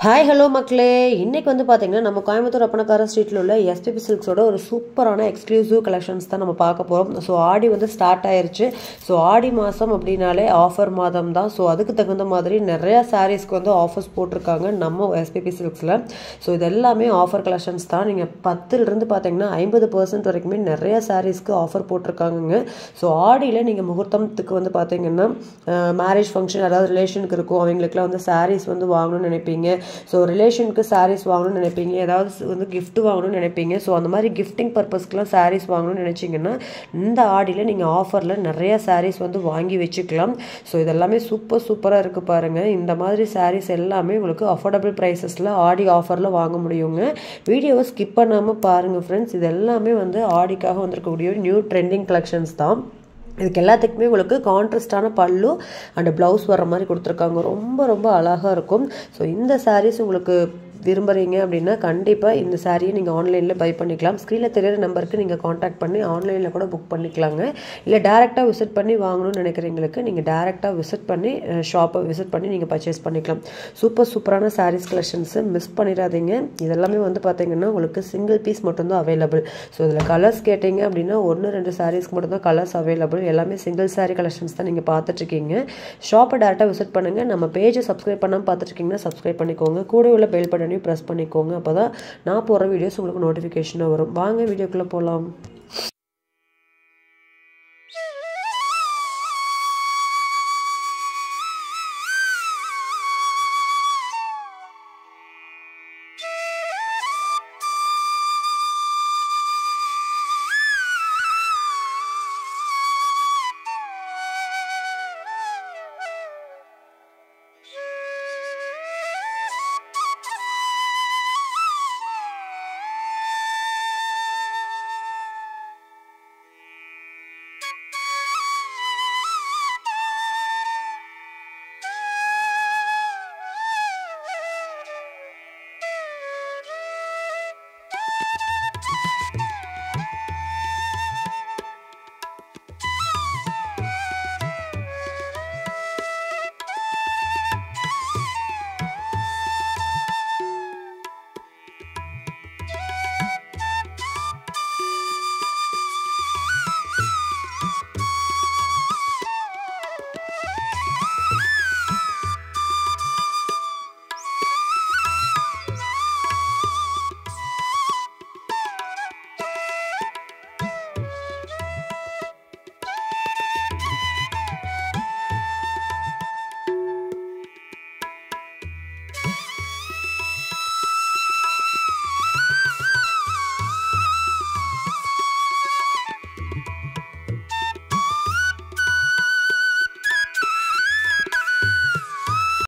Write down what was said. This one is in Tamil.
ஹாய் ஹலோ மக்களே, இன்றைக்கி வந்து பார்த்திங்கன்னா நம்ம கோயம்புத்தூர் அப்பனக்கார ஸ்ட்ரீட்டில் உள்ள எஸ்பிபி சில்க்ஸோட ஒரு சூப்பரான எக்ஸ்க்ளூசிவ் கலெக்ஷன்ஸ் தான் நம்ம பார்க்க போகிறோம். ஸோ ஆடி வந்து ஸ்டார்ட் ஆயிருச்சு. ஸோ ஆடி மாதம் அப்படின்னாலே ஆஃபர் மாதம் தான். ஸோ அதுக்கு தகுந்த மாதிரி நிறையா சாரீஸ்க்கு வந்து ஆஃபர்ஸ் போட்டிருக்காங்க நம்ம எஸ்பிபி சில்க்ஸில். ஸோ இது எல்லாமே ஆஃபர் கலெக்ஷன்ஸ் தான். நீங்கள் 10லிருந்து பார்த்தீங்கன்னா 50% வரைக்குமே நிறையா சாரீஸ்க்கு ஆஃபர் போட்டிருக்காங்கங்க. ஸோ ஆடியில் நீங்கள் முகூர்த்தத்துக்கு வந்து பார்த்தீங்கன்னா மேரேஜ் ஃபங்க்ஷன், அதாவது ரிலேஷனுக்கு இருக்கும், அவங்களுக்குலாம் வந்து சாரீஸ் வந்து வாங்கணும்னு நினைப்பீங்க. ஸோ ரிலேஷனுக்கு சாரீஸ் வாங்கணும்னு நினைப்பீங்க, ஏதாவது வந்து கிஃப்ட் வாங்கணும்னு நினைப்பீங்க. ஸோ அந்த மாதிரி கிஃப்டிங் பர்பஸ்க்குலாம் சாரீஸ் வாங்கணும்னு நினச்சிங்கன்னா இந்த ஆடியில் நீங்கள் ஆஃபரில் நிறைய சாரீஸ் வந்து வாங்கி வச்சுக்கலாம். ஸோ இதெல்லாமே சூப்பராக இருக்குது பாருங்கள். இந்த மாதிரி சாரீஸ் எல்லாமே உங்களுக்கு அஃபோர்டபுள் ப்ரைஸஸில் ஆடி ஆஃபரில் வாங்க முடியுங்க. வீடியோவை ஸ்கிப் பண்ணாமல் பாருங்கள் ஃப்ரெண்ட்ஸ். இது எல்லாமே வந்து ஆடிக்காக வந்திருக்கக்கூடிய நியூ ட்ரெண்டிங் கலெக்ஷன்ஸ் தான். இதுக்கு எல்லாத்துக்குமே உங்களுக்கு கான்ட்ராஸ்டான பல்லு அண்ட் ப்ளவுஸ் வர மாதிரி கொடுத்துருக்காங்க. ரொம்ப அழகாக இருக்கும். ஸோ இந்த சாரீஸ் உங்களுக்கு விரும்புகிறீங்க அப்படின்னா கண்டிப்பாக இந்த சாரியை நீங்கள் ஆன்லைனில் பை பண்ணிக்கலாம். ஸ்க்ரீனில் தெரியிற நம்பருக்கு நீங்கள் காண்டாக்ட் பண்ணி ஆன்லைனில் கூட புக் பண்ணிக்கலாங்க. இல்லை டேரெக்டாக விசிட் பண்ணி வாங்கணும்னு நினைக்கிறவங்களுக்கு நீங்கள் டேரெக்டாக விசிட் பண்ணி ஷாப்பை விசிட் பண்ணி நீங்கள் பர்ச்சேஸ் பண்ணிக்கலாம். சூப்பரான சாரீஸ் கலெக்ஷன்ஸு மிஸ் பண்ணிடாதீங்க. இதெல்லாமே வந்து பார்த்தீங்கன்னா உங்களுக்கு சிங்கிள் பீஸ் மட்டும்தான் அவைலபிள். ஸோ இதில் கலர்ஸ் கேட்டிங்க அப்படின்னா 1-2 சாரீஸ்க்கு மட்டும்தான் கலர்ஸ் அவைலபிள். எல்லாமே சிங்கிள் சாரீ கலெக்ஷன்ஸ் தான் நீங்கள் பார்த்துட்ருக்கீங்க. ஷாப்பை டேரெக்டாக விசிட் பண்ணுங்கள். நம்ம பேஜை சப்ஸ்கிரைப் பண்ணாமல் பார்த்துட்ருக்கீங்கன்னா சப்ஸ்கிரைப் பண்ணிக்கோங்க. கூட உள்ள பெல் பட்டன் ப்ரெஸ் பண்ணிக்கோங்க. அப்போ தான் நான் போகிற வீடியோஸ் உங்களுக்கு நோட்டிஃபிகேஷனாக வரும். வாங்க வீடியோக்குள்ளே போகலாம்.